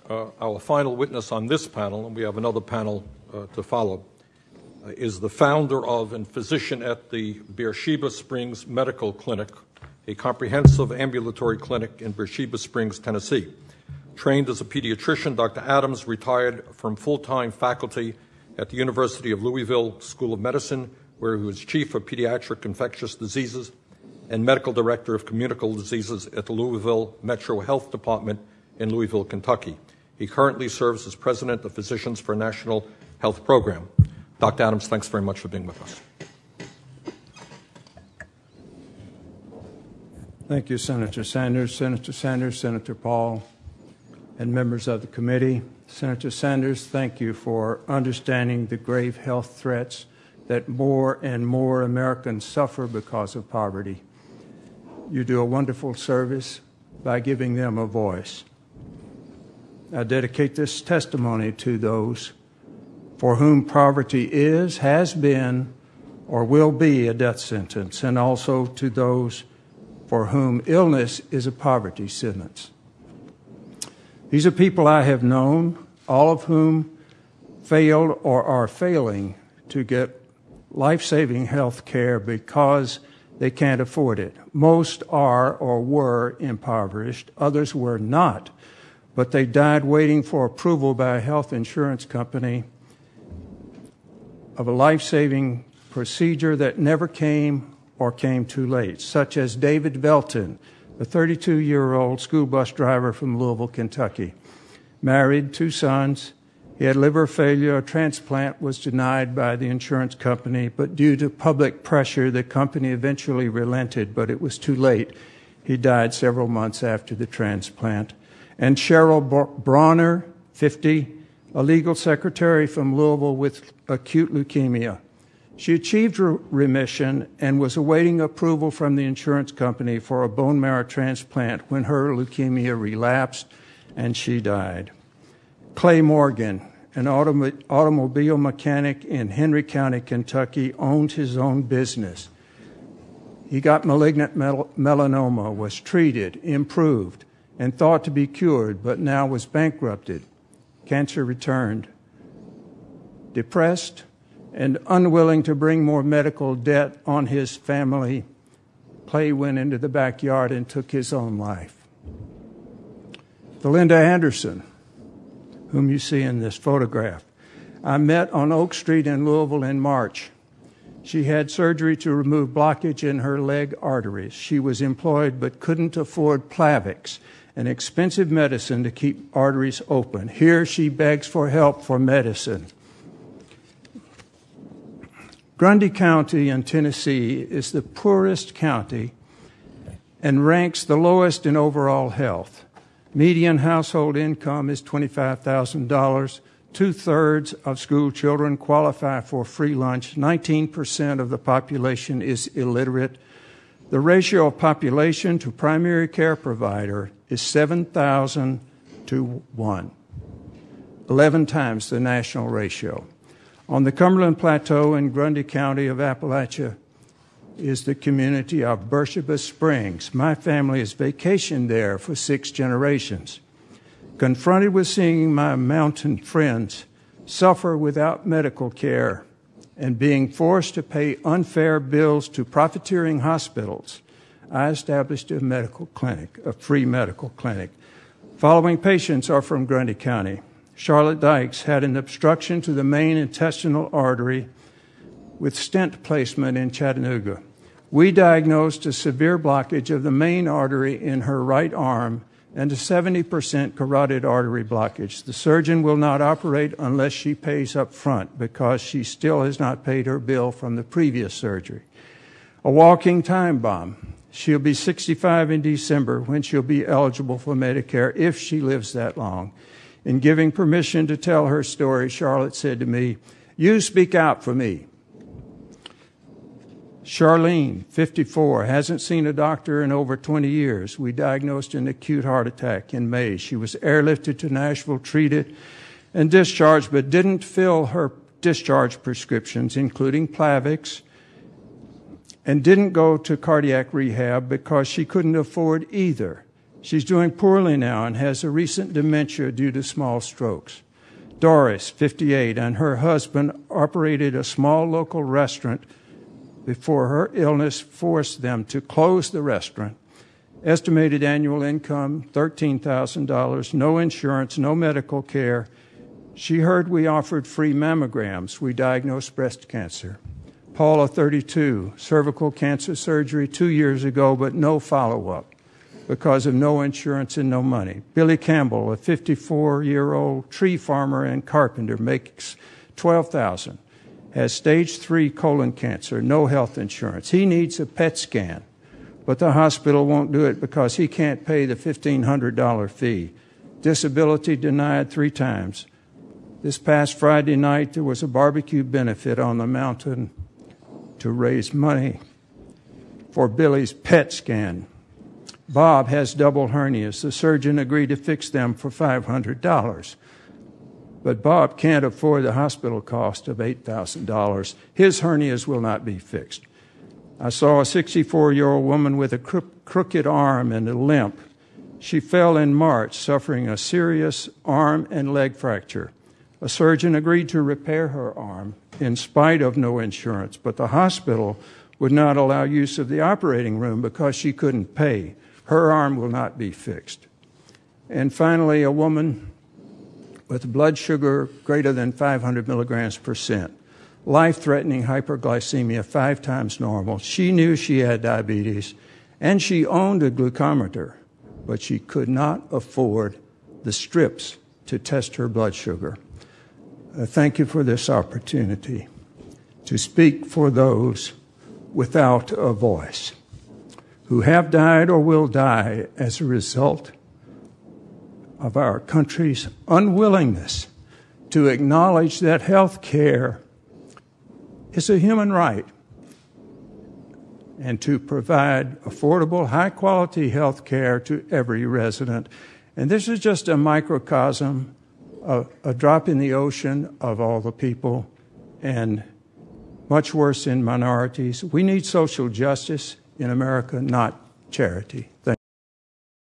Our final witness on this panel, and we have another panel to follow, is the founder of and physician at the Beersheba Springs Medical Clinic, a comprehensive ambulatory clinic in Beersheba Springs, Tennessee. Trained as a pediatrician, Dr. Adams retired from full-time faculty at the University of Louisville School of Medicine, where he was chief of pediatric infectious diseases and medical director of communicable diseases at the Louisville Metro Health Department in Louisville, Kentucky. He currently serves as president of Physicians for a National Health Program. Dr. Adams, thanks very much for being with us. Thank you, Senator Sanders, Senator Paul, and members of the committee. Senator Sanders, thank you for understanding the grave health threats that more and more Americans suffer because of poverty. You do a wonderful service by giving them a voice. I dedicate this testimony to those for whom poverty is, has been, or will be a death sentence, and also to those for whom illness is a poverty sentence. These are people I have known, all of whom failed or are failing to get life-saving health care because they can't afford it. Most are or were impoverished. Others were not, but they died waiting for approval by a health insurance company of a life-saving procedure that never came or came too late, such as David Belton, a 32-year-old school bus driver from Louisville, Kentucky. Married, 2 sons. He had liver failure. A transplant was denied by the insurance company, but due to public pressure, the company eventually relented, but it was too late. He died several months after the transplant. And Cheryl Bronner, 50, a legal secretary from Louisville with acute leukemia. She achieved remission and was awaiting approval from the insurance company for a bone marrow transplant when her leukemia relapsed and she died. Clay Morgan, an automobile mechanic in Henry County, Kentucky, owned his own business. He got malignant melanoma, was treated, improved, and thought to be cured, but now was bankrupted. Cancer returned. Depressed and unwilling to bring more medical debt on his family, Clay went into the backyard and took his own life. Belinda Anderson, whom you see in this photograph, I met on Oak Street in Louisville in March. She had surgery to remove blockage in her leg arteries. She was employed but couldn't afford Plavix, an expensive medicine to keep arteries open. Here she begs for help for medicine. Grundy County in Tennessee is the poorest county and ranks the lowest in overall health. Median household income is $25,000. 2/3 of school children qualify for free lunch. 19% of the population is illiterate. The ratio of population to primary care provider is 7,000 to 1, 11 times the national ratio. On the Cumberland Plateau in Grundy County of Appalachia is the community of Beersheba Springs. My family has vacationed there for 6 generations. Confronted with seeing my mountain friends suffer without medical care and being forced to pay unfair bills to profiteering hospitals, I established a medical clinic, a free medical clinic. Following patients are from Grundy County. Charlotte Dykes had an obstruction to the main intestinal artery with stent placement in Chattanooga. We diagnosed a severe blockage of the main artery in her right arm and a 70% carotid artery blockage. The surgeon will not operate unless she pays up front because she still has not paid her bill from the previous surgery. A walking time bomb. She'll be 65 in December when she'll be eligible for Medicare if she lives that long. In giving permission to tell her story, Charlotte said to me, "You speak out for me." Charlene, 54, hasn't seen a doctor in over 20 years. We diagnosed an acute heart attack in May. She was airlifted to Nashville, treated, and discharged, but didn't fill her discharge prescriptions, including Plavix, and didn't go to cardiac rehab because she couldn't afford either. She's doing poorly now and has a recent dementia due to small strokes. Doris, 58, and her husband operated a small local restaurant before her illness forced them to close the restaurant. Estimated annual income, $13,000, no insurance, no medical care. She heard we offered free mammograms. We diagnosed breast cancer. Paula, 32, cervical cancer surgery 2 years ago, but no follow-up because of no insurance and no money. Billy Campbell, a 54-year-old tree farmer and carpenter, makes $12,000, has stage 3 colon cancer, no health insurance. He needs a PET scan, but the hospital won't do it because he can't pay the $1,500 fee. Disability denied 3 times. This past Friday night, there was a barbecue benefit on the mountain to raise money for Billy's PET scan. Bob has double hernias. The surgeon agreed to fix them for $500. But Bob can't afford the hospital cost of $8,000. His hernias will not be fixed. I saw a 64-year-old woman with a crooked arm and a limp. She fell in March, suffering a serious arm and leg fracture. A surgeon agreed to repair her arm in spite of no insurance, but the hospital would not allow use of the operating room because she couldn't pay. Her arm will not be fixed. And finally, a woman with blood sugar greater than 500 milligrams per cent, life-threatening hyperglycemia 5 times normal. She knew she had diabetes, and she owned a glucometer, but she could not afford the strips to test her blood sugar. Thank you for this opportunity to speak for those without a voice, who have died or will die as a result of our country's unwillingness to acknowledge that health care is a human right and to provide affordable, high-quality health care to every resident. And this is just a microcosm, a drop in the ocean of all the people, and much worse in minorities. We need social justice in America, not charity.